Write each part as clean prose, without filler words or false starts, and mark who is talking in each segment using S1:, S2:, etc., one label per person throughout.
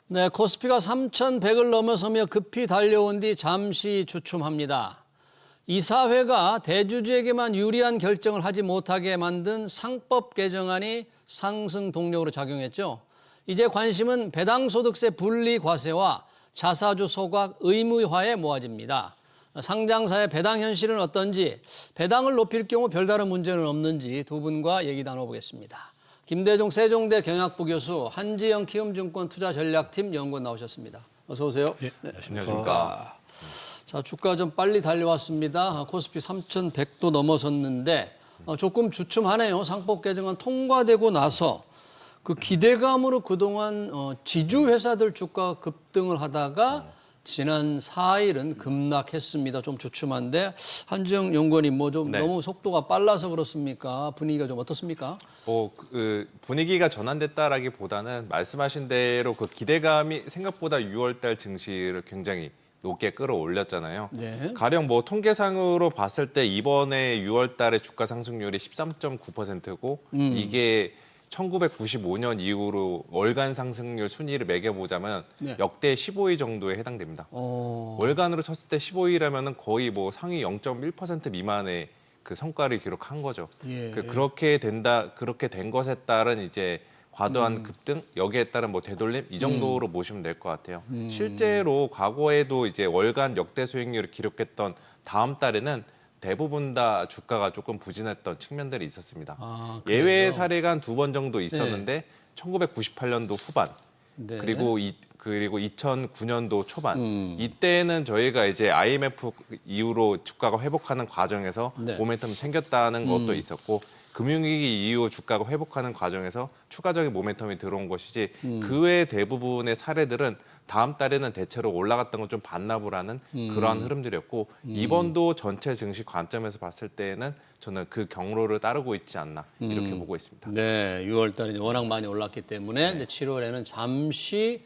S1: 네, 코스피가 3,100을 넘어서며 급히 달려온 뒤 잠시 주춤합니다. 이사회가 대주주에게만 유리한 결정을 하지 못하게 만든 상법 개정안이 상승 동력으로 작용했죠. 이제 관심은 배당소득세 분리 과세와 자사주 소각 의무화에 모아집니다. 상장사의 배당 현실은 어떤지, 배당을 높일 경우 별다른 문제는 없는지 두 분과 얘기 나눠보겠습니다. 김대중 세종대 경학부 교수, 한지영 키움증권 투자전략팀 연구원 나오셨습니다. 어서 오세요.
S2: 네,
S1: 안녕하십니까. 자, 주가 좀 빨리 달려왔습니다. 코스피 3,100도 넘어섰는데 조금 주춤하네요. 상법 개정안 통과되고 나서 그 기대감으로 그동안 지주회사들 주가가 급등을 하다가 지난 4일은 급락했습니다. 좀 주춤한데 한지영 연구원님 뭐 좀 너무 속도가 빨라서 그렇습니까? 분위기가 좀 어떻습니까?
S2: 분위기가 전환됐다라기보다는 말씀하신 대로 그 기대감이 생각보다 6월달 증시를 굉장히 높게 끌어올렸잖아요.
S1: 네.
S2: 가령 뭐 통계상으로 봤을 때 이번에 6월달에 주가 상승률이 13.9%고 이게 1995년 이후로 월간 상승률 순위를 매겨보자면 역대 15위 정도에 해당됩니다. 월간으로 쳤을 때 15위라면 거의 뭐 상위 0.1% 미만의 그 성과를 기록한 거죠.
S1: 예.
S2: 그렇게 된 것에 따른 이제 과도한 급등, 여기에 따른 뭐 되돌림 이 정도로 보시면 될 것 같아요. 실제로 과거에도 이제 월간 역대 수익률을 기록했던 다음 달에는 대부분 다 주가가 조금 부진했던 측면들이 있었습니다. 예외 사례가 한 2번 정도 있었는데 1998년도 후반 그리고 2009년도 초반 이때는 저희가 이제 IMF 이후로 주가가 회복하는 과정에서 모멘텀이 생겼다는 것도 있었고 금융위기 이후 주가가 회복하는 과정에서 추가적인 모멘텀이 들어온 것이지 그 외 대부분의 사례들은 다음 달에는 대체로 올라갔던 걸 좀 반납을 하는 그러한 흐름들이었고 이번도 전체 증시 관점에서 봤을 때는 저는 그 경로를 따르고 있지 않나 이렇게 보고 있습니다.
S1: 네, 6월 달에 워낙 많이 올랐기 때문에 7월에는 잠시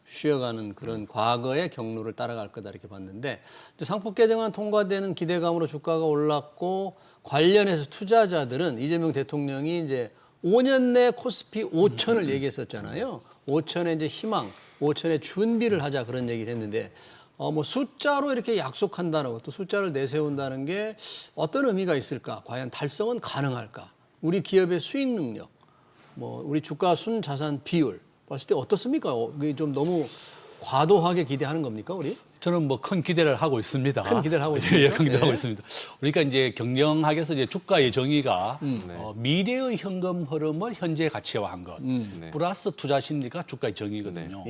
S1: 쉬어가는 그런 과거의 경로를 따라갈 거다 이렇게 봤는데 상법 개정안 통과되는 기대감으로 주가가 올랐고 관련해서 투자자들은 이재명 대통령이 이제 5년 내 코스피 5천을 얘기했었잖아요. 5천의 이제 희망, 5천의 준비를 하자 그런 얘기를 했는데 뭐 숫자로 이렇게 약속한다는 것도 숫자를 내세운다는 게 어떤 의미가 있을까? 과연 달성은 가능할까? 우리 기업의 수익 능력, 뭐 우리 주가 순자산 비율 봤을 때 어떻습니까? 이게 좀 너무 과도하게 기대하는 겁니까, 우리?
S3: 저는 뭐 큰 기대를 하고 있습니다.
S1: 큰 기대를 하고 있습니다.
S3: 예, 큰 기대를 하고 있습니다. 그러니까 이제 경영학에서 이제 주가의 정의가 미래의 현금 흐름을 현재 가치화한 것, 플러스 투자 심리가 주가의 정의거든요.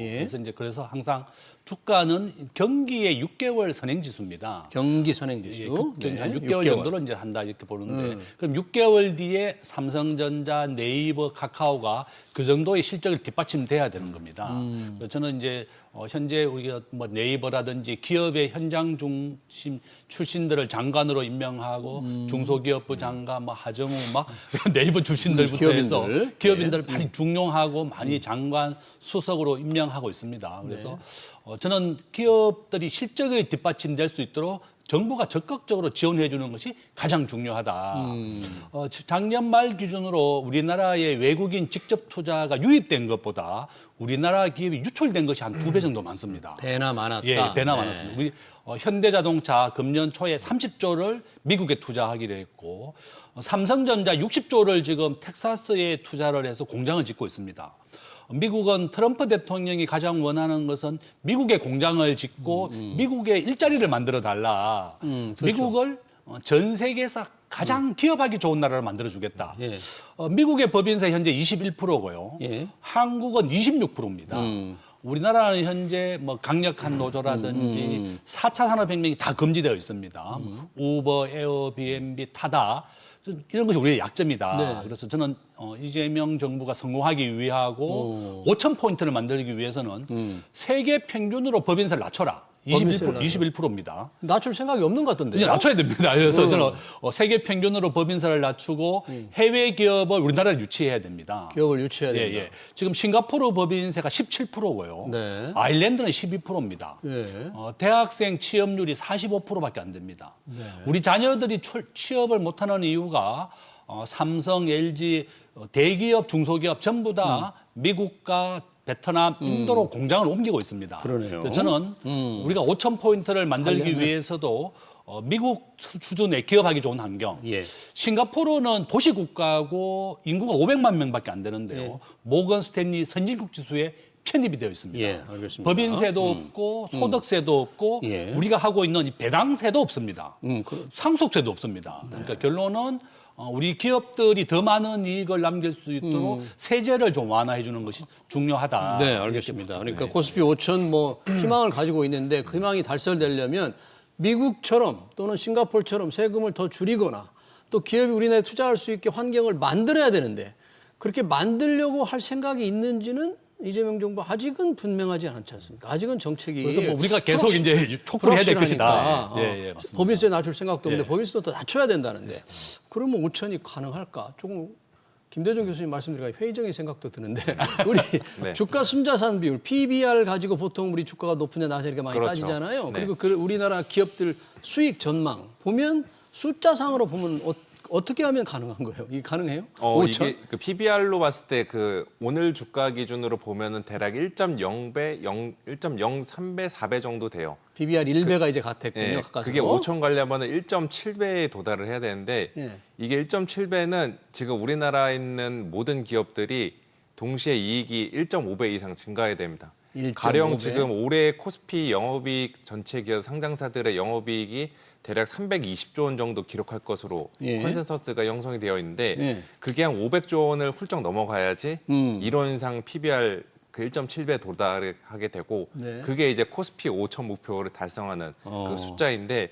S3: 그래서 항상 주가는 경기의 6개월 선행지수입니다.
S1: 경기 선행지수.
S3: 한 6개월 정도로 이제 한다 이렇게 보는데 그럼 6개월 뒤에 삼성전자, 네이버, 카카오가 그 정도의 실적을 뒷받침돼야 되는 겁니다. 그래서 저는 이제 현재 우리가 뭐 네이버라든지 기업의 현장 중심 출신들을 장관으로 임명하고 중소기업부 장관, 뭐 하정우 막 네이버 출신들부터 해서 기업인들을 많이 중용하고 많이 장관 수석으로 임명하고 있습니다. 그래서 저는 기업들이 실적에 뒷받침될 수 있도록 정부가 적극적으로 지원해 주는 것이 가장 중요하다. 작년 말 기준으로 우리나라의 외국인 직접 투자가 유입된 것보다 우리나라 기업이 유출된 것이 한 2배 정도 많습니다.
S1: 배나 많았다.
S3: 예, 배나 많았습니다. 우리 현대자동차 금년 초에 30조를 미국에 투자하기로 했고 삼성전자 60조를 지금 텍사스에 투자를 해서 공장을 짓고 있습니다. 미국은 트럼프 대통령이 가장 원하는 것은 미국에 공장을 짓고 미국에 일자리를 만들어 달라. 그렇죠. 미국을 전 세계에서 가장 기업하기 좋은 나라를 만들어주겠다. 미국의 법인세 현재 21%고요. 한국은 26%입니다. 우리나라는 현재 뭐 강력한 노조라든지 4차 산업혁명이 다 금지되어 있습니다. 우버, 에어비앤비, 타다. 이런 것이 우리의 약점이다. 그래서 저는 이재명 정부가 성공하기 위하고 5,000포인트를 만들기 위해서는 세계 평균으로 법인세를 낮춰라. 21%입니다.
S1: 낮출 생각이 없는 것 같던데요?
S3: 낮춰야 됩니다. 그래서 저는 세계 평균으로 법인세를 낮추고 해외 기업을 우리나라에 유치해야 됩니다.
S1: 기업을 유치해야 됩니다.
S3: 지금 싱가포르 법인세가 17%고요. 아일랜드는 12%입니다. 대학생 취업률이 45%밖에 안 됩니다. 우리 자녀들이 취업을 못하는 이유가 삼성, LG, 대기업, 중소기업 전부 다 미국과 베트남, 인도로 공장을 옮기고 있습니다.
S1: 그러네요.
S3: 그래서 저는 우리가 5,000포인트를 만들기 위해서도 미국 수준의 기업하기 좋은 환경.
S1: 예.
S3: 싱가포르는 도시국가고 인구가 500만 명밖에 안 되는데요. 모건 스탠리 선진국 지수에 편입이 되어 있습니다.
S1: 예, 알겠습니다.
S3: 법인세도 없고 소득세도 없고
S1: 예.
S3: 우리가 하고 있는 이 배당세도 없습니다.
S1: 그럼
S3: 상속세도 없습니다. 그러니까 결론은 우리 기업들이 더 많은 이익을 남길 수 있도록 세제를 좀 완화해 주는 것이 중요하다.
S1: 네, 알겠습니다. 그러니까 코스피 5천 뭐 희망을 가지고 있는데 그 희망이 달성되려면 미국처럼 또는 싱가포르처럼 세금을 더 줄이거나 또 기업이 우리나라에 투자할 수 있게 환경을 만들어야 되는데 그렇게 만들려고 할 생각이 있는지는 이재명 정부 아직은 분명하지 않지 않습니까? 아직은 정책이
S3: 그래서 뭐 우리가 계속 이제 촉구를 해야 될 것이다. 예, 맞습니다.
S1: 법인세 낮출 생각도 없는데
S3: 예.
S1: 법인세도 낮춰야 된다는데 그러면 5천이 가능할까? 조금 김대중 교수님 말씀드리니까 회의적인 생각도 드는데 우리
S2: 네.
S1: 주가 순자산 비율 PBR 가지고 보통 우리 주가가 높으냐 낮으냐 이렇게 많이
S2: 그렇죠.
S1: 따지잖아요.
S2: 네.
S1: 그리고 그 우리나라 기업들 수익 전망 보면 숫자상으로 보면 어떻게 하면 가능한 거예요? 이게 가능해요? 5천?
S2: 이게 그 PBR로 봤을 때 그 오늘 주가 기준으로 보면은 대략 1.0배, 1.03배, 4배 정도 돼요.
S1: PBR 1배가 이제 같았군요.
S2: 예,
S1: 가까스로.
S2: 그게 5천 가려면은 1.7배에 도달을 해야 되는데
S1: 예.
S2: 이게 1.7배는 지금 우리나라에 있는 모든 기업들이 동시에 이익이 1.5배 이상 증가해야 됩니다.
S1: 1.5배?
S2: 가령 지금 올해 코스피 영업이익 전체 기업 상장사들의 영업이익이 대략 320조 원 정도 기록할 것으로
S1: 예.
S2: 컨센서스가 형성이 되어 있는데
S1: 예.
S2: 그게 한 500조 원을 훌쩍 넘어가야지 이론상 PBR 그 1.7배 도달하게 되고
S1: 네.
S2: 그게 이제 코스피 5천 목표를 달성하는
S1: 어.
S2: 그 숫자인데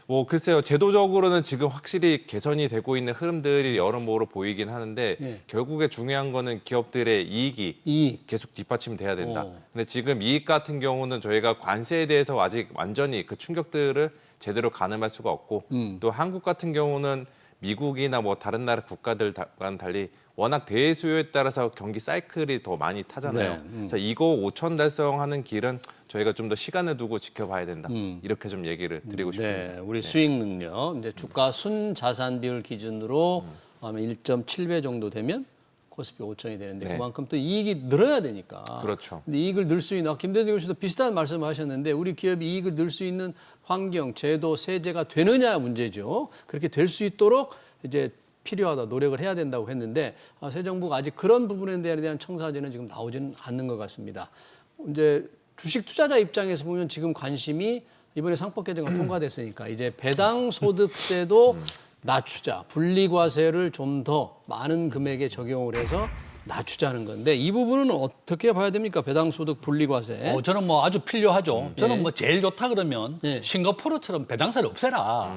S2: 뭐 글쎄요 제도적으로는 지금 확실히 개선이 되고 있는 흐름들이 여러모로 보이긴 하는데
S1: 예.
S2: 결국에 중요한 거는 기업들의 이익이
S1: 이익.
S2: 계속 뒷받침돼야 된다.
S1: 어.
S2: 근데 지금 이익 같은 경우는 저희가 관세에 대해서 아직 완전히 그 충격들을 제대로 가늠할 수가 없고 또 한국 같은 경우는 미국이나 뭐 다른 나라 국가들과는 달리 워낙 대수요에 따라서 경기 사이클이 더 많이 타잖아요.
S1: 네,
S2: 그래서 이거 5천 달성하는 길은 저희가 좀 더 시간을 두고 지켜봐야 된다. 이렇게 좀 얘기를 드리고 싶습니다.
S1: 네, 우리 수익 능력 이제 주가 순 자산 비율 기준으로 하면 1.7배 정도 되면 코스피 5천이 되는데
S2: 네.
S1: 그만큼 또 이익이 늘어야 되니까.
S2: 그렇죠.
S1: 근데 이익을 늘 수 있는 김대중 교수도 비슷한 말씀하셨는데 우리 기업이 이익을 늘 수 있는 환경, 제도, 세제가 되느냐 문제죠. 그렇게 될 수 있도록 이제 필요하다, 노력을 해야 된다고 했는데 새 정부가 아직 그런 부분에 대한 청사진은 지금 나오지는 않는 것 같습니다. 이제 주식 투자자 입장에서 보면 지금 관심이 이번에 상법 개정안 통과됐으니까 이제 배당 소득세도 낮추자, 분리과세를 좀 더 많은 금액에 적용을 해서 낮추자는 건데 이 부분은 어떻게 봐야 됩니까? 배당소득 분리과세.
S3: 저는 뭐 아주 필요하죠. 저는
S1: 예.
S3: 뭐 제일 좋다 그러면
S1: 예.
S3: 싱가포르처럼 배당세를 없애라.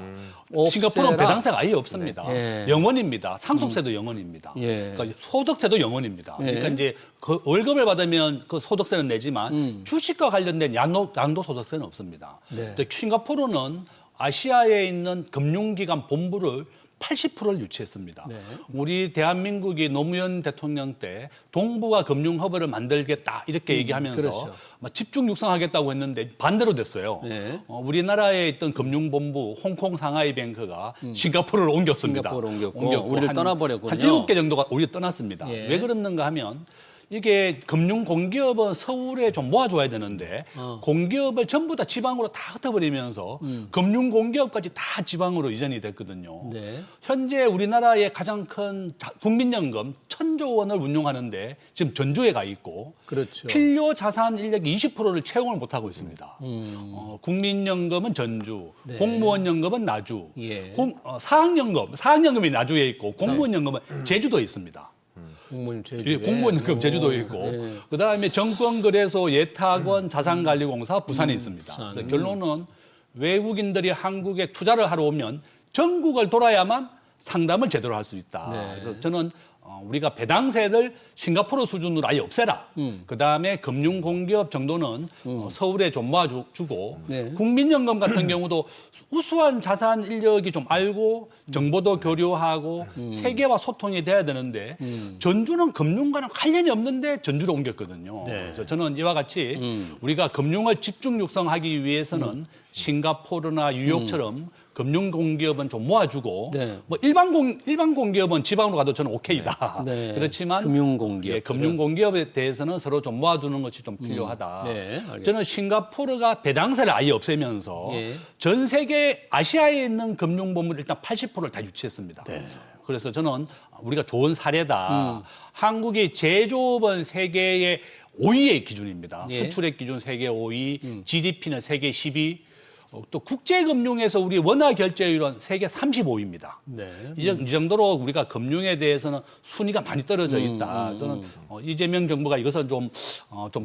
S1: 없애라.
S3: 싱가포르는 배당세가 아예 없습니다.
S1: 네. 예.
S3: 영원입니다. 상속세도 영원입니다.
S1: 예.
S3: 그러니까 소득세도 영원입니다.
S1: 예.
S3: 그러니까 이제 그 월급을 받으면 그 소득세는 내지만 주식과 관련된 양도소득세는 없습니다.
S1: 네.
S3: 근데 싱가포르는 아시아에 있는 금융기관 본부를 80%를 유치했습니다.
S1: 네.
S3: 우리 대한민국이 노무현 대통령 때 동북아 금융허브를 만들겠다 이렇게 얘기하면서
S1: 그렇죠.
S3: 막 집중 육성하겠다고 했는데 반대로 됐어요.
S1: 네.
S3: 우리나라에 있던 금융본부 홍콩 상하이뱅크가 싱가포르를 옮겼습니다.
S1: 싱가포르 옮겼고 우리를 떠나버렸군요.
S3: 한 7개 정도가 우리 떠났습니다.
S1: 예.
S3: 왜 그랬는가 하면 이게 금융 공기업은 서울에 좀 모아줘야 되는데 공기업을 전부 다 지방으로 다 흩어버리면서 금융 공기업까지 다 지방으로 이전이 됐거든요.
S1: 네.
S3: 현재 우리나라의 가장 큰 국민연금 1,000조 원을 운용하는데 지금 전주에 가 있고
S1: 그렇죠.
S3: 필요 자산 인력 20%를 채용을 못 하고 있습니다. 국민연금은 전주,
S1: 네.
S3: 공무원연금은 나주,
S1: 예.
S3: 사학연금이 나주에 있고 공무원연금은 제주도에 있습니다.
S1: 공무원 제주.
S3: 예, 공무원연금 제주도에 있고
S1: 예.
S3: 그다음에 정권거래소 예탁원 자산관리공사 부산에 있습니다.
S1: 부산.
S3: 그래서 결론은 외국인들이 한국에 투자를 하러 오면 전국을 돌아야만 상담을 제대로 할 수 있다.
S1: 네.
S3: 그래서 저는 우리가 배당세를 싱가포르 수준으로 아예 없애라. 그다음에 금융공기업 정도는 서울에 좀 모아주고
S1: 네.
S3: 국민연금 같은 경우도 우수한 자산 인력이 좀 알고 정보도 교류하고 세계와 소통이 돼야 되는데 전주는 금융과는 관련이 없는데 전주로 옮겼거든요.
S1: 네.
S3: 그래서 저는 이와 같이 우리가 금융을 집중 육성하기 위해서는 싱가포르나 뉴욕처럼 금융 공기업은 좀 모아주고
S1: 네.
S3: 뭐 일반 공기업은 지방으로 가도 저는 오케이다.
S1: 네.
S3: 그렇지만
S1: 금융공기업.
S3: 예, 금융 공기업에 대해서는 서로 좀 모아주는 것이 좀 필요하다.
S1: 네, 알겠습니다.
S3: 저는 싱가포르가 배당세를 아예 없애면서
S1: 예.
S3: 전 세계 아시아에 있는 금융보험을 일단 80%를 다 유치했습니다.
S1: 네.
S3: 그래서 저는 우리가 좋은 사례다. 한국이 제조업은 세계의 5위의 기준입니다.
S1: 예.
S3: 수출액 기준 세계 5위, GDP는 세계 10위, 또 국제금융에서 우리 원화 결제율은 세계 35위입니다.
S1: 네.
S3: 이 정도로 우리가 금융에 대해서는 순위가 많이 떨어져 있다. 저는 이재명 정부가 이것은 좀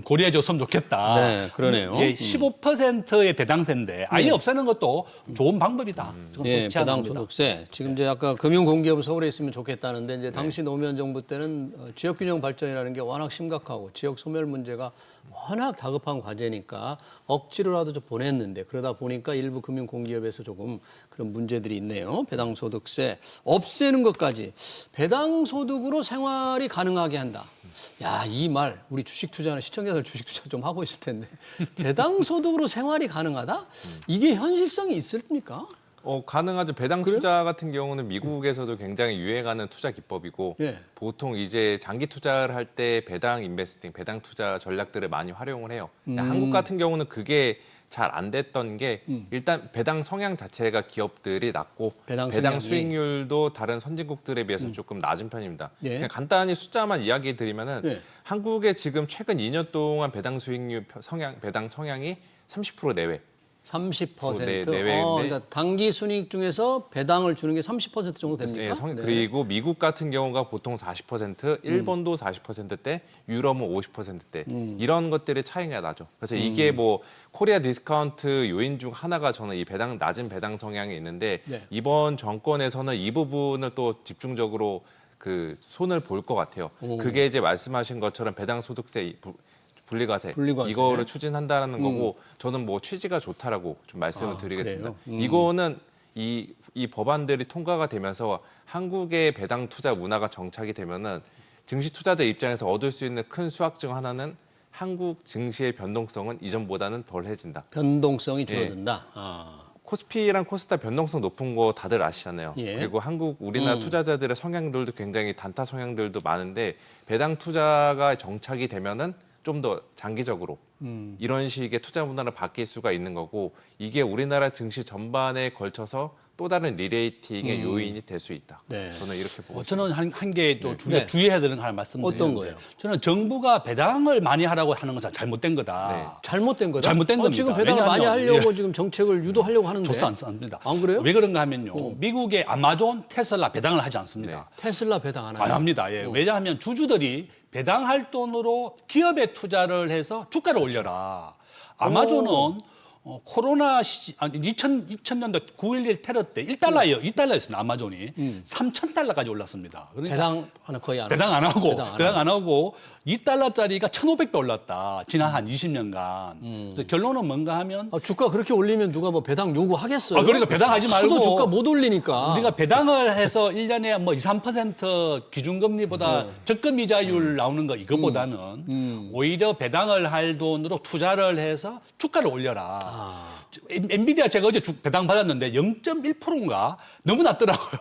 S3: 고려해 줬으면 좋겠다.
S1: 네, 그러네요.
S3: 예, 15%의 배당세인데 아예 없애는 것도 좋은 방법이다. 그건
S1: 예,
S3: 좋지
S1: 배당
S3: 않습니다.
S1: 소득세. 지금 이제 아까 금융공기업은 서울에 있으면 좋겠다는데 이제 당시 노무현 정부 때는 지역균형 발전이라는 게 워낙 심각하고 지역 소멸 문제가 워낙 다급한 과제니까 억지로라도 좀 보냈는데 그러다 보니까 일부 금융공기업에서 조금 그런 문제들이 있네요. 배당 소득세 없애는 것까지 배당 소득으로 생활이 가능하게 한다. 야, 이 말 우리 주식 투자는 시청자들 주식 투자 좀 하고 있을 텐데 배당 소득으로 생활이 가능하다? 이게 현실성이 있습니까?
S2: 가능하죠. 배당 투자 같은 경우는 미국에서도 굉장히 유행하는 투자 기법이고
S1: 예.
S2: 보통 이제 장기 투자를 할 때 배당 인베스팅, 배당 투자 전략들을 많이 활용을 해요. 한국 같은 경우는 그게 잘 안 됐던 게 일단 배당 성향 자체가 기업들이 낮고
S1: 배당
S2: 배당
S1: 성향이.
S2: 수익률도 다른 선진국들에 비해서 조금 낮은 편입니다.
S1: 예.
S2: 그냥 간단히 숫자만 이야기 드리면은
S1: 예.
S2: 한국의 지금 최근 2년 동안 배당 수익률 배당 성향이 30% 내외.
S1: 30%.
S2: 내외인데.
S1: 그러니까 단기 순이익 중에서 배당을 주는 게 30% 정도 됩니까?
S2: 네, 그리고 미국 같은 경우가 보통 40%, 일본도 40%대, 유럽은 50%대 이런 것들의 차이가 나죠. 그래서 이게 뭐 코리아 디스카운트 요인 중 하나가 저는 이 낮은 배당 성향이 있는데
S1: 네.
S2: 이번 정권에서는 이 부분을 또 집중적으로 그 손을 볼 것 같아요. 그게 이제 말씀하신 것처럼 배당 소득세 분리과세 이거를 추진한다라는 거고 저는 뭐 취지가 좋다라고 좀 말씀을 드리겠습니다. 이거는 이 법안들이 통과가 되면서 한국의 배당 투자 문화가 정착이 되면은 증시 투자자 입장에서 얻을 수 있는 큰 수확 중 하나는 한국 증시의 변동성은 이전보다는 덜해진다.
S1: 변동성이 줄어든다.
S2: 코스피랑 코스닥 변동성 높은 거 다들 아시잖아요.
S1: 예.
S2: 그리고 우리나라 투자자들의 성향들도 굉장히 단타 성향들도 많은데 배당 투자가 정착이 되면은 좀 더 장기적으로 이런 식의 투자 문화로 바뀔 수가 있는 거고 이게 우리나라 증시 전반에 걸쳐서 또 다른 리레이팅의 요인이 될 수 있다.
S1: 네.
S2: 저는 이렇게 보고
S3: 저는 한 개 또
S1: 네.
S3: 주의해야 되는 거 하나 말씀드리는데
S1: 어떤 거예요?
S3: 저는 정부가 배당을 많이 하라고 하는 것은 잘못된 거다.
S1: 잘못된 거다.
S3: 잘못된 겁니다.
S1: 지금 배당을 많이
S3: 왜냐하면,
S1: 하려고 지금 정책을 유도하려고 하는데.
S3: 좋지 않습니다.
S1: 안 그래요?
S3: 왜 그런가 하면요. 미국의 아마존, 테슬라 배당을 하지 않습니다.
S1: 테슬라 배당 안
S3: 안
S1: 하냐?
S3: 합니다. 예. 왜냐하면 주주들이 배당할 돈으로 기업에 투자를 해서 주가를 올려라. 아마존은 코로나 2000년도 9.11 테러 때 1달러였습니다. 아마존이 3,000달러까지 올랐습니다. 그러니까
S1: 배당 거의 안 하고.
S3: 배당 안 하고
S1: 배당 안 하고.
S3: 2달러짜리가 1,500배 올랐다. 지난 한 20년간. 그래서 결론은 뭔가 하면
S1: 주가 그렇게 올리면 누가 뭐 배당 요구하겠어요?
S3: 그러니까 배당하지 말고
S1: 하도 주가 못 올리니까.
S3: 우리가 배당을 해서 1년에 뭐 2, 3% 기준금리보다 적금 이자율 나오는 거 이거보다는 오히려 배당을 할 돈으로 투자를 해서 주가를 올려라. 엔비디아 제가 어제 배당 받았는데 0.1%인가 너무 낮더라고요.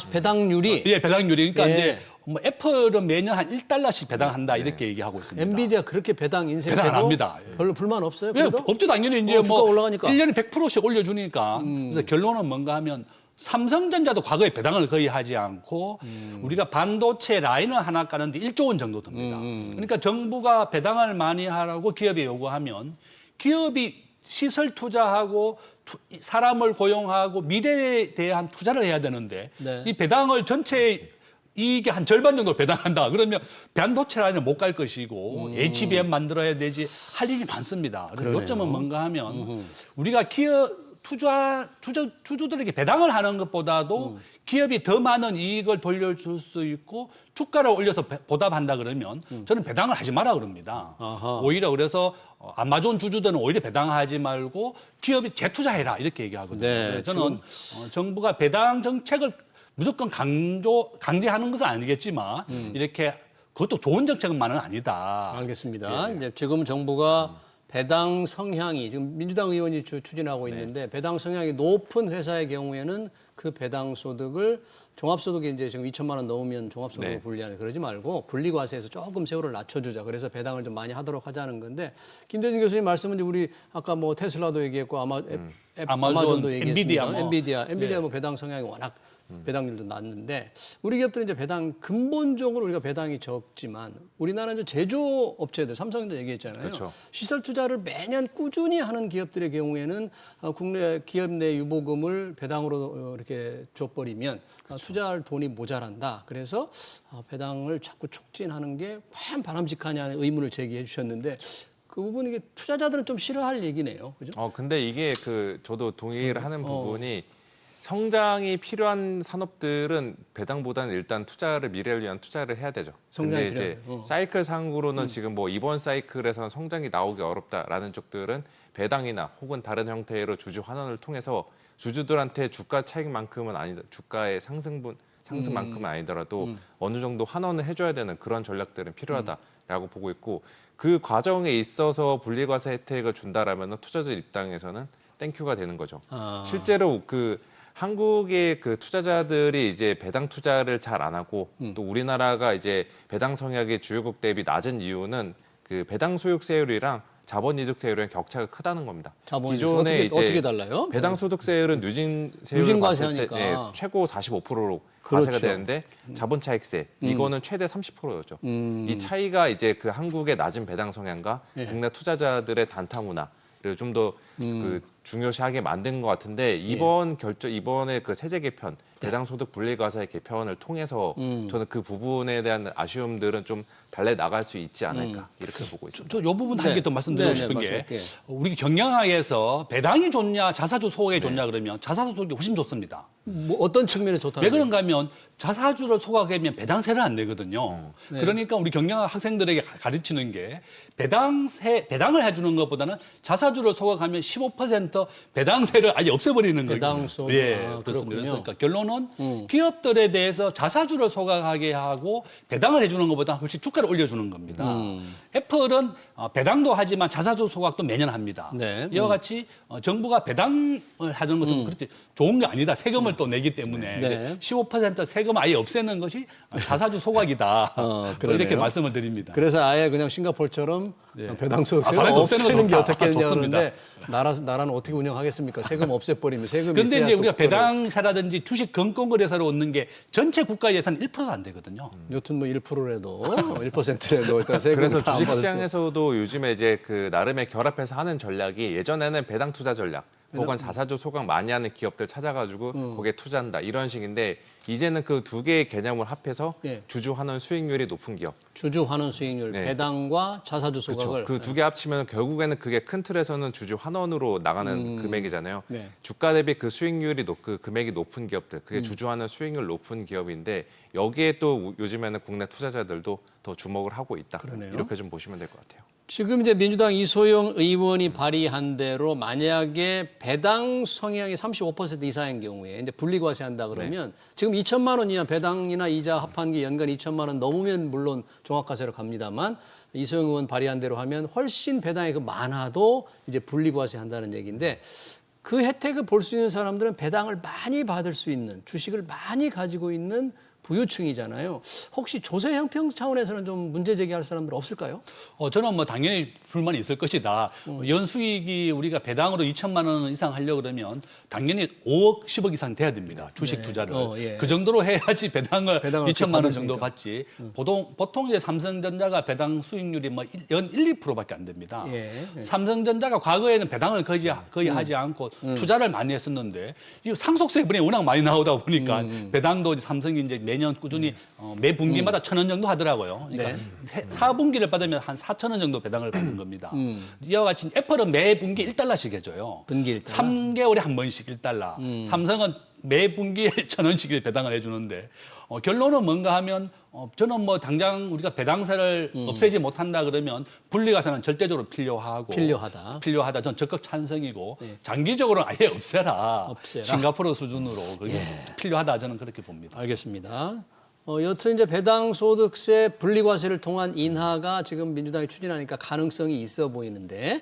S1: 배당률이.
S3: 예, 배당률이. 그러니까
S1: 예.
S3: 이제 뭐 애플은 매년 한 1달러씩 배당한다 이렇게 얘기하고 있습니다.
S1: 엔비디아 그렇게 배당 인생해도
S3: 배당 안 합니다. 예.
S1: 별로 불만 없어요?
S3: 예,
S1: 그래도?
S3: 없죠. 당연히 이제
S1: 주가 올라가니까.
S3: 1년에 100%씩 올려주니까. 그래서 결론은 뭔가 하면 삼성전자도 과거에 배당을 거의 하지 않고 우리가 반도체 라인을 하나 까는데 1조 원 정도 듭니다. 그러니까 정부가 배당을 많이 하라고 기업에 요구하면 기업이 시설 투자하고 사람을 고용하고 미래에 대한 투자를 해야 되는데
S1: 네.
S3: 이 배당을 전체 이게 한 절반 정도 배당한다. 그러면 반도체 라인을 못 갈 것이고 HBM 만들어야 되지 할 일이 많습니다. 그래서
S1: 그러네요.
S3: 요점은 뭔가 하면 우리가 주주들에게 배당을 하는 것보다도 기업이 더 많은 이익을 돌려줄 수 있고 주가를 올려서 보답한다 그러면 저는 배당을 하지 마라 그럽니다.
S1: 아하.
S3: 오히려 그래서 아마존 주주들은 오히려 배당하지 말고 기업이 재투자해라 이렇게 얘기하거든요.
S1: 네,
S3: 그래서 저는 정부가 배당 정책을 무조건 강제하는 것은 아니겠지만 이렇게 그것도 좋은 정책만은 아니다.
S1: 알겠습니다. 이제 지금 정부가 배당 성향이 지금 민주당 의원이 추진하고 있는데 배당 성향이 높은 회사의 경우에는 그 배당 소득을 종합소득이 이제 지금 2천만 원 넘으면 종합소득을
S2: 네.
S1: 분리하는 그러지 말고 분리과세에서 조금 세월을 낮춰주자. 그래서 배당을 좀 많이 하도록 하자는 건데 김대중 교수님 말씀은 이제 우리 아까 뭐 테슬라도 얘기했고 아마존도 얘기했습니다. 엔비디아 뭐 배당 성향이 워낙 배당률도 낮는데 우리 기업들은 이제 배당 근본적으로 우리가 배당이 적지만 우리나라는 이제 제조업체들 삼성도 얘기했잖아요.
S2: 그렇죠.
S1: 시설 투자를 매년 꾸준히 하는 기업들의 경우에는 국내 기업 내 유보금을 배당으로 이렇게 줘버리면 투자할 돈이 모자란다. 그래서 배당을 자꾸 촉진하는 게 과연 바람직하냐는 의문을 제기해 주셨는데 그 부분 이게 투자자들은 좀 싫어할 얘기네요. 그죠?
S2: 근데 이게 저도 동의를 하는 부분이 성장이 필요한 산업들은 배당보다는 일단 투자를 미래를 위한 투자를 해야 되죠.
S1: 성장이
S2: 근데 이제
S1: 필요해요.
S2: 사이클 상으로는 지금 뭐 이번 사이클에서는 성장이 나오기 어렵다라는 쪽들은 배당이나 혹은 다른 형태로 주주 환원을 통해서 주주들한테 주가 차익만큼은 아니다. 주가의 상승만큼은 아니더라도 어느 정도 환원을 해줘야 되는 그런 전략들은 필요하다라고 보고 있고 그 과정에 있어서 분리과세 혜택을 준다라면 투자자 입장에서는 땡큐가 되는 거죠. 실제로 한국의 그 투자자들이 이제 배당 투자를 잘 안 하고 또 우리나라가 이제 배당 성향이 주요국 대비 낮은 이유는 그 배당 소득세율이랑 자본이득세율의 격차가 크다는 겁니다.
S1: 기존에 어떻게 달라요?
S2: 배당 소득세율은 누진세율을
S1: 누진과세하니까.
S2: 봤을 때 최고 45%로 과세가
S1: 그렇죠.
S2: 되는데 자본차익세 이거는 최대 30%였죠. 이 차이가 이제 그 한국의 낮은 배당 성향과 국내 투자자들의 단타 문화 그리고 좀 더 그 중요시하게 만든 것 같은데 이번에 그 세제 개편 배당 소득 분리과세 개편을 통해서 저는 그 부분에 대한 아쉬움들은 좀 달래 나갈 수 있지 않을까 이렇게 보고 있습니다.
S3: 저 이 부분 한 개 더 말씀드리고 싶은 게 우리 경영학에서 배당이 좋냐 자사주 소각이 좋냐 그러면 자사주 소각이 훨씬 좋습니다.
S1: 뭐 어떤 측면에 좋다는
S3: 왜 그런가 하면 자사주를 소각하면 배당세를 안 내거든요. 그러니까 우리 경영학 학생들에게 가르치는 게 배당을 해주는 것보다는 자사주를 소각하면 15% 배당세를 아예 없애버리는 거예요.
S1: 배당소.
S3: 그렇습니다.
S1: 그렇군요.
S3: 그러니까 결론은 기업들에 대해서 자사주를 소각하게 하고 배당을 해주는 것보다 훨씬 주가를 올려주는 겁니다. 애플은 배당도 하지만 자사주 소각도 매년 합니다.
S1: 네.
S3: 이와 같이 정부가 배당을 하는 것도 그렇게 좋은 게 아니다. 세금을 또 내기 때문에
S1: 네.
S3: 15% 세금 아예 없애는 것이 자사주 소각이다.
S1: 그러네요.
S3: 이렇게 말씀을 드립니다.
S1: 그래서 아예 그냥 싱가포르처럼 배당 소득세를
S3: 배당
S1: 없애는 게
S3: 좋다.
S1: 어떻겠냐
S3: 좋습니다.
S1: 그러는데 나라는 어떻게 운영하겠습니까? 세금 없애버리면 세금이
S3: 그런데
S1: 있어야
S3: 이제
S1: 또
S3: 우리가
S1: 그거를.
S3: 배당세라든지 주식 금권거래사로 얻는 게 전체 국가 예산 1%가 안 되거든요.
S1: 여튼 뭐 1%라도 1%라도 일단 세금
S2: 그래서
S1: 다 받을 수
S2: 주식시장에서도 요즘에 이제 그 나름의 결합해서 하는 전략이 예전에는 배당 투자 전략 혹은 자사주 소각 많이 하는 기업들 찾아가지고 거기에 투자한다 이런 식인데 이제는 그 두 개의 개념을 합해서
S1: 예.
S2: 주주 환원 수익률이 높은 기업
S1: 주주 환원 수익률
S2: 네.
S1: 배당과 자사주 소각을
S2: 그 두 개 합치면 결국에는 그게 큰 틀에서는 주주 환원으로 나가는 금액이잖아요.
S1: 네.
S2: 주가 대비 그 수익률이 그 금액이 높은 기업들, 그게 주주 환원 수익률 높은 기업인데 여기에 또 요즘에는 국내 투자자들도 더 주목을 하고 있다.
S1: 그러네요.
S2: 이렇게 좀 보시면 될 것 같아요.
S1: 지금 이제 민주당 이소영 의원이 발의한 대로 만약에 배당 성향이 35% 이상인 경우에 이제 분리과세한다 그러면 지금 2천만 원 이하 배당이나 이자 합한 게 연간 2천만 원 넘으면 물론 종합과세로 갑니다만 이소영 의원 발의한 대로 하면 훨씬 배당이 많아도 이제 분리과세한다는 얘기인데 그 혜택을 볼 수 있는 사람들은 배당을 많이 받을 수 있는 주식을 많이 가지고 있는 부유층이잖아요. 혹시 조세 형평 차원에서는 좀 문제 제기할 사람들 없을까요?
S3: 저는 뭐 당연히 불만이 있을 것이다. 연수익이 우리가 배당으로 2천만 원 이상 하려고 그러면 당연히 5억, 10억 이상 돼야 됩니다. 주식 투자를.
S1: 예.
S3: 그 정도로 해야지 배당을 2천만 원 정도
S1: 받으시니까.
S3: 받지. 보통 이제 삼성전자가 배당 수익률이 뭐 연 1, 2%밖에 안 됩니다.
S1: 예.
S3: 삼성전자가 과거에는 배당을 거의 하지 않고 투자를 많이 했었는데 이 상속세분이 워낙 많이 나오다 보니까 배당도 이제 삼성이 이제 매년 꾸준히 매 분기마다 1,000원 정도 하더라고요. 그러니까 4분기를 받으면 한 4,000원 정도 배당을 받는 겁니다. 이와 같이 애플은 매 분기 1달러씩 해줘요.
S1: 분기 1달러?
S3: 3개월에 한 번씩 1달러. 삼성은 매 분기에 1,000원씩 배당을 해주는데 결론은 뭔가 하면 저는 뭐 당장 우리가 배당세를 없애지 못한다 그러면 분리과세는 절대적으로 필요하다. 전 적극 찬성이고 장기적으로는 아예 없애라. 싱가포르 수준으로 그게 필요하다 저는 그렇게 봅니다.
S1: 알겠습니다. 여튼 이제 배당 소득세 분리과세를 통한 인하가 지금 민주당이 추진하니까 가능성이 있어 보이는데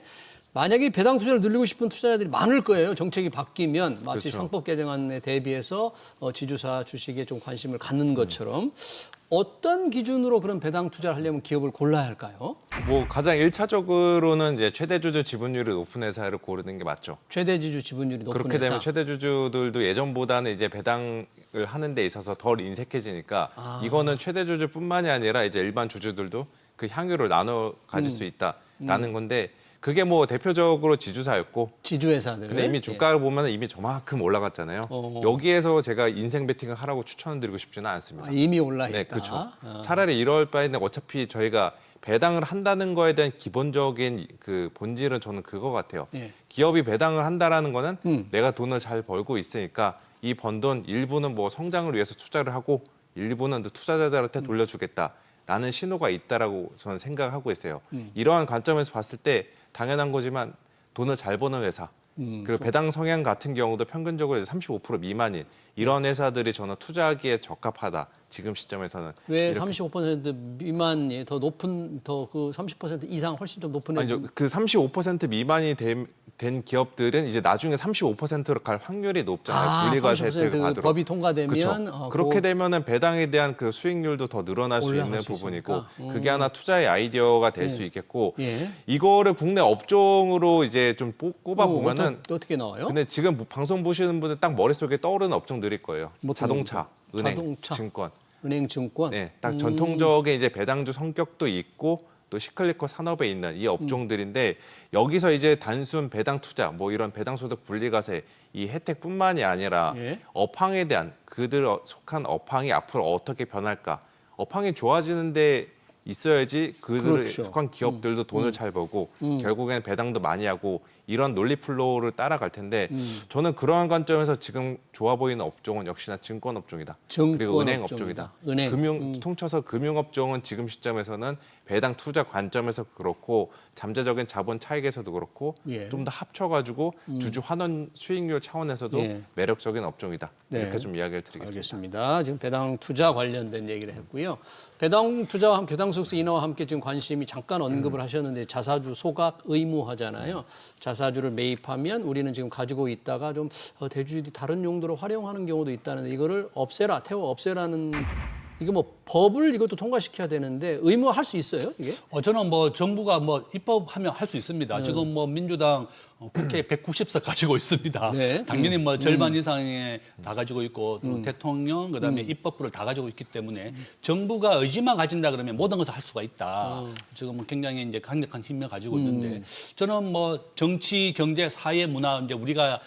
S1: 만약에 배당 투자를 늘리고 싶은 투자자들이 많을 거예요. 정책이 바뀌면 마치
S2: 그렇죠.
S1: 상법 개정안에 대비해서 지주사 주식에 좀 관심을 갖는 것처럼 어떤 기준으로 그런 배당 투자를 하려면 기업을 골라야 할까요?
S2: 뭐 가장 1차적으로는 이제 최대주주 지분율이 높은 회사를 고르는 게 맞죠.
S1: 최대 지주 지분율이 높은
S2: 그렇게
S1: 회사.
S2: 되면 최대주주들도 예전보다는 이제 배당을 하는 데 있어서 덜 인색해지니까 이거는 최대주주뿐만이 아니라 이제 일반 주주들도 그 향유를 나눠 가질 수 있다라는 건데 그게 뭐 대표적으로 지주사였고
S1: 지주회사들.
S2: 근데 이미 주가를 보면 이미 저만큼 올라갔잖아요. 여기에서 제가 인생 베팅을 하라고 추천드리고 싶지는 않습니다.
S1: 이미 올라 있다.
S2: 네, 그렇죠. 차라리 이럴 바에는 어차피 저희가 배당을 한다는 거에 대한 기본적인 그 본질은 저는 그거 같아요.
S1: 예.
S2: 기업이 배당을 한다라는 거는 내가 돈을 잘 벌고 있으니까 이 번 돈 일부는 뭐 성장을 위해서 투자를 하고 일부는 또 투자자들한테 돌려주겠다라는 신호가 있다라고 저는 생각을 하고 있어요. 이러한 관점에서 봤을 때 당연한 거지만 돈을 잘 버는 회사 그리고 배당 성향 같은 경우도 평균적으로 35% 미만인 이런 회사들이 저는 투자하기에 적합하다. 지금 시점에서는
S1: 왜
S2: 이렇게.
S1: 35% 미만이 더 높은 더 그 30% 이상 훨씬 좀 높은
S2: 아니죠. 그 35% 미만이 된 기업들은 이제 나중에 35%로 갈 확률이 높잖아요. 분리과세 혜택을
S1: 30%
S2: 받으러.
S1: 법이 통과되면
S2: 그렇죠. 그렇게 되면은 배당에 대한 그 수익률도 더 늘어날 수
S1: 올라갈
S2: 있는
S1: 수
S2: 부분이고
S1: 있으니까.
S2: 그게 하나 투자의 아이디어가 될 수 있겠고
S1: 예.
S2: 이거를 국내 업종으로 이제 좀 꼽아 보면은
S1: 어떻게 나와요?
S2: 근데 지금 방송 보시는 분들 딱 머릿속에 떠오르는 업종들이 거예요.
S1: 뭐
S2: 자동차, 은행,
S1: 자동차.
S2: 증권.
S1: 은행, 증권.
S2: 네, 딱 전통적인 이제 배당주 성격도 있고 또 시클리컬 산업에 있는 이 업종들인데 여기서 이제 단순 배당 투자, 뭐 이런 배당 소득 분리과세 이 혜택뿐만이 아니라
S1: 예.
S2: 업황에 대한 그들 속한 업황이 앞으로 어떻게 변할까? 업황이 좋아지는데 있어야지 그들을
S1: 그렇죠.
S2: 속한 기업들도 돈을 잘 벌고 결국에는 배당도 많이 하고 이런 논리 플로우를 따라갈 텐데 저는 그러한 관점에서 지금 좋아 보이는 업종은 역시나 증권 업종이다.
S1: 증권
S2: 그리고 은행
S1: 업종이다.
S2: 업종이다.
S1: 은행.
S2: 금융 통쳐서 금융 업종은 지금 시점에서는 배당 투자 관점에서 그렇고 잠재적인 자본 차익에서도 그렇고
S1: 예.
S2: 좀 더 합쳐가지고 주주 환원 수익률 차원에서도
S1: 예.
S2: 매력적인 업종이다.
S1: 네.
S2: 이렇게 좀 이야기를 드리겠습니다.
S1: 알겠습니다. 지금 배당 투자 관련된 얘기를 했고요. 배당 투자와 함께 배당 소득세 인하와 함께 지금 관심이 잠깐 언급을 하셨는데 자사주 소각 의무화잖아요. 자사주를 매입하면 우리는 지금 가지고 있다가 좀 대주주들이 다른 용도로 활용하는 경우도 있다는데 이거를 없애라, 태워 없애라는 이거 뭐 법을 이것도 통과시켜야 되는데 의무화할 수 있어요, 이게?
S3: 저는 뭐 정부가 뭐 입법하면 할 수 있습니다. 지금 뭐 민주당 국회 190석 가지고 있습니다.
S1: 네.
S3: 당연히 뭐 절반 이상의 다 가지고 있고 또 대통령 그다음에 입법부를 다 가지고 있기 때문에 정부가 의지만 가진다 그러면 모든 것을 할 수가 있다. 지금 굉장히 이제 강력한 힘을 가지고 있는데 저는 뭐 정치, 경제, 사회, 문화 이제 우리가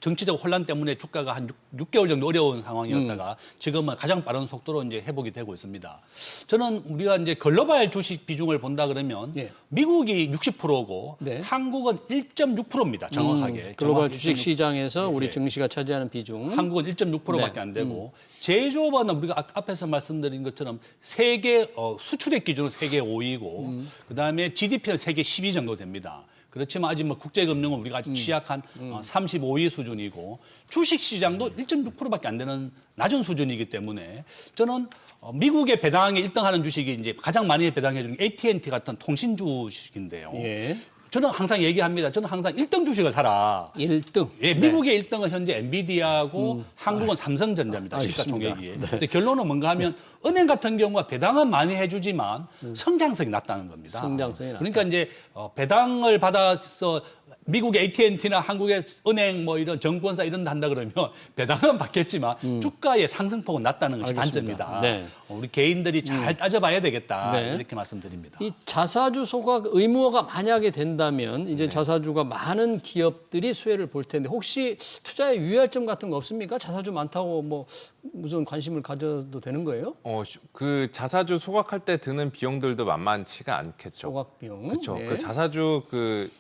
S3: 정치적 혼란 때문에 주가가 한 6개월 정도 어려운 상황이었다가 지금은 가장 빠른 속도로 이제 회복이 되고 있습니다. 저는 우리가 이제 글로벌 주식 비중을 본다 그러면
S1: 예.
S3: 미국이 60%고
S1: 네.
S3: 한국은 1.6%입니다. 정확하게.
S1: 글로벌
S3: 정확히
S1: 주식
S3: 1.6%.
S1: 시장에서 우리 증시가 차지하는 비중.
S3: 한국은 1.6%밖에
S1: 네.
S3: 안 되고 제조업은 우리가 앞에서 말씀드린 것처럼 세계 수출액 기준으로 세계 5위고 그다음에 GDP는 세계 10위 정도 됩니다. 그렇지만 아직 뭐 국제금융은 우리가 아주 취약한 35위 수준이고 주식 시장도 1.6%밖에 안 되는 낮은 수준이기 때문에 저는 미국의 배당에 1등하는 주식이 이제 가장 많이 배당해 주는 AT&T 같은 통신 주식인데요.
S1: 예.
S3: 저는 항상 얘기합니다. 저는 항상 1등 주식을 사라.
S1: 1등.
S3: 예, 미국의 1등은 현재 엔비디아하고 한국은 삼성전자입니다.
S1: 알겠습니다.
S3: 시가총액이. 근데 결론은 뭔가 하면 은행 같은 경우가 배당은 많이 해주지만 성장성이 낮다는 겁니다.
S1: 성장성이 낮다.
S3: 그러니까 이제 배당을 받아서 미국의 AT&T나 한국의 은행 뭐 이런 정권사 이런 데 한다 그러면 배당은 받겠지만 주가의 상승폭은 낮다는 것이
S1: 알겠습니다.
S3: 단점이다.
S1: 네.
S3: 우리 개인들이 잘 따져봐야 되겠다.
S1: 네.
S3: 이렇게 말씀드립니다.
S1: 이 자사주 소각 의무화가 만약에 된다면 이제 자사주가 많은 기업들이 수혜를 볼 텐데 혹시 투자에 유의할 점 같은 거 없습니까? 자사주 많다고 뭐 무슨 관심을 가져도 되는 거예요?
S2: 그 자사주 소각할 때 드는 비용들도 만만치가 않겠죠.
S1: 소각 비용.
S2: 그렇죠.
S1: 네.
S2: 그 자사주 그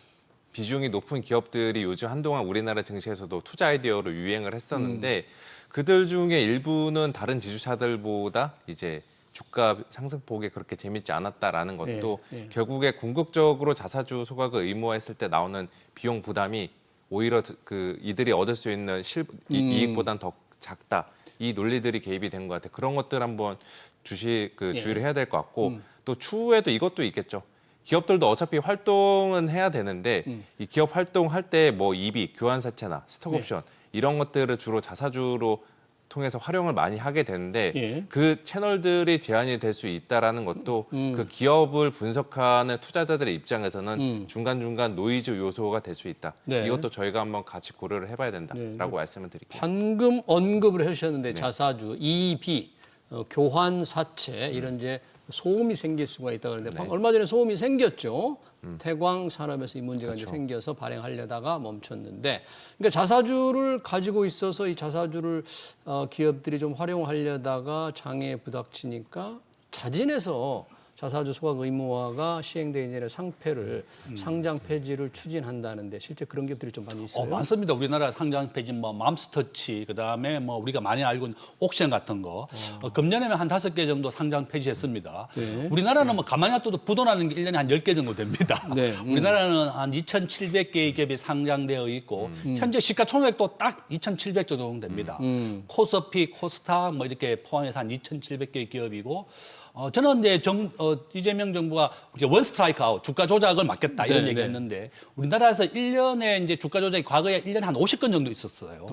S2: 비중이 높은 기업들이 요즘 한동안 우리나라 증시에서도 투자 아이디어로 유행을 했었는데 그들 중에 일부는 다른 지주사들보다 이제 주가 상승폭이 그렇게 재밌지 않았다라는 것도
S1: 예.
S2: 결국에 궁극적으로 자사주 소각을 의무화했을 때 나오는 비용 부담이 오히려 그 이들이 얻을 수 있는 이익보단 더 작다. 이 논리들이 개입이 된 것 같아요. 그런 것들 한번 주의를 해야 될 것 같고 또 추후에도 이것도 있겠죠. 기업들도 어차피 활동은 해야 되는데 이 기업 활동할 때 뭐 이비, 교환사채나 스톡옵션 이런 것들을 주로 자사주로 통해서 활용을 많이 하게 되는데 그 채널들이 제한이 될 수 있다라는 것도 그 기업을 분석하는 투자자들의 입장에서는 중간중간 노이즈 요소가 될 수 있다.
S1: 네.
S2: 이것도 저희가 한번 같이 고려를 해봐야 된다라고 말씀을 드릴게요.
S1: 방금 언급을 해주셨는데 자사주, EB, 교환사채 이런 이제 소음이 생길 수가 있다 그러는데 얼마 전에 소음이 생겼죠. 태광 산업에서 이 문제가 이제 생겨서 발행하려다가 멈췄는데, 그러니까 자사주를 가지고 있어서 이 자사주를 기업들이 좀 활용하려다가 장애에 부닥치니까 자진해서 자사주 소각 의무화가 시행되기 전에 상폐를 상장 폐지를 추진한다는데 실제 그런 기업들이 좀 많이 있어요.
S3: 많습니다. 우리나라 상장 폐지 뭐 맘스터치 그다음에 뭐 우리가 많이 알고 있는 옥션 같은 거 금년에는 한 5개 정도 상장 폐지했습니다.
S1: 네.
S3: 우리나라는 뭐 가만히 놔둬도 부도나는 게 1년에 한 10개 정도 됩니다.
S1: 네.
S3: 우리나라는 한 2,700개의 기업이 상장되어 있고 현재 시가총액도 딱 2,700조 정도 됩니다. 코스피, 코스닥 뭐 이렇게 포함해서 한 2,700개의 기업이고 저는 이제 이재명 정부가 원 스트라이크 아웃, 주가 조작을 막겠다 이런 얘기했는데 우리나라에서 1년에 이제 주가 조작이 과거에 1년에 한 50건 정도 있었어요.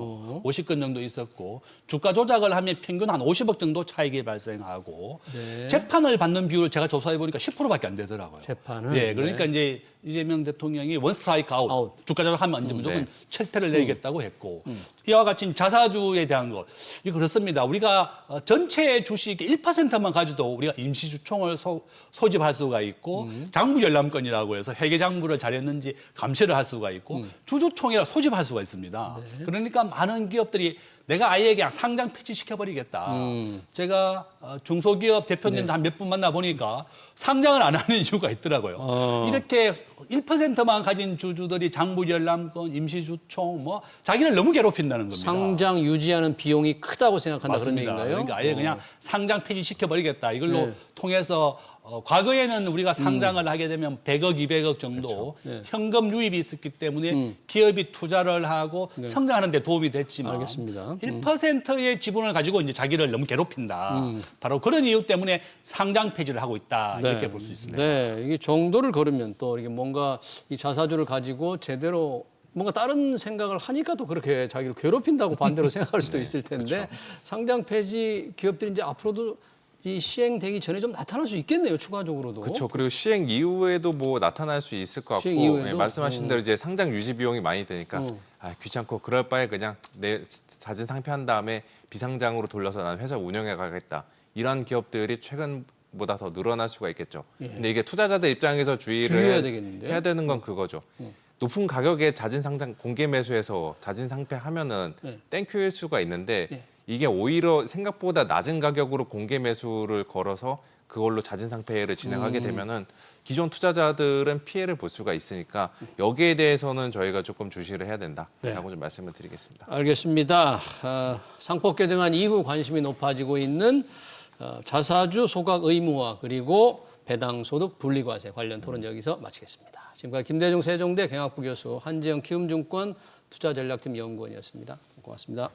S3: 50건 정도 있었고 주가 조작을 하면 평균 한 50억 정도 차익이 발생하고 재판을 받는 비율을 제가 조사해 보니까 10%밖에 안 되더라고요.
S1: 재판은?
S3: 네, 그러니까 이제 이재명 대통령이 원 스트라이크 아웃, 주가 조작하면 이제 무조건 철퇴를 내리겠다고 했고 이와 같이 자사주에 대한 것 이거 그렇습니다. 우리가 전체 주식의 1%만 가지도 우리가 임시주총을 소집할 수가 있고 장부 열람권이라고 해서 회계 장부를 잘했는지 감시를 할 수가 있고 주주총회를 소집할 수가 있습니다. 그러니까 많은 기업들이 내가 아예 그냥 상장 폐지시켜버리겠다. 제가 중소기업 대표님들 한 몇 분 만나보니까 상장을 안 하는 이유가 있더라고요. 이렇게 1%만 가진 주주들이 장부 열람권, 임시주총 뭐 자기를 너무 괴롭힌다는 겁니다.
S1: 상장 유지하는 비용이 크다고 생각한다
S3: 맞습니다.
S1: 그런 얘기인가요?
S3: 그러니까 아예 그냥 상장 폐지시켜버리겠다. 이걸로 통해서 과거에는 우리가 상장을 하게 되면 100억, 200억 정도 현금 유입이 있었기 때문에 기업이 투자를 하고 성장하는 데 도움이 됐지만
S1: 알겠습니다.
S3: 1%의 지분을 가지고 이제 자기를 너무 괴롭힌다. 바로 그런 이유 때문에 상장 폐지를 하고 있다. 이렇게 볼 수 있습니다.
S1: 네, 이게 정도를 걸으면 또 이게 뭔가 이 자사주를 가지고 제대로 뭔가 다른 생각을 하니까 또 그렇게 자기를 괴롭힌다고 반대로 생각할 수도 있을 텐데 상장 폐지 기업들이 이제 앞으로도 이 시행되기 전에 좀 나타날 수 있겠네요, 추가적으로도.
S2: 그렇죠. 그리고 시행 이후에도 뭐 나타날 수 있을 것 같고
S1: 이후에도?
S2: 말씀하신 대로 이제 상장 유지 비용이 많이 드니까 귀찮고 그럴 바에 그냥 내 자진 상폐한 다음에 비상장으로 돌려서 난 회사 운영해 가겠다. 이런 기업들이 최근보다 더 늘어날 수가 있겠죠. 근데 이게 투자자들 입장에서
S1: 주의해야 되겠는데?
S2: 해야 되는 건 그거죠. 높은 가격에 자진 상장 공개 매수해서 자진 상폐하면은 땡큐일 수가 있는데 이게 오히려 생각보다 낮은 가격으로 공개 매수를 걸어서 그걸로 자진 상폐를 진행하게 되면은 기존 투자자들은 피해를 볼 수가 있으니까 여기에 대해서는 저희가 조금 주시를 해야 된다라고 좀 말씀을 드리겠습니다.
S1: 알겠습니다. 상법 개정안 이후 관심이 높아지고 있는 자사주 소각 의무화 그리고 배당소득 분리과세 관련 토론 여기서 마치겠습니다. 지금까지 김대중 세종대 경학부 교수, 한지영 키움증권 투자전략팀 연구원이었습니다. 고맙습니다.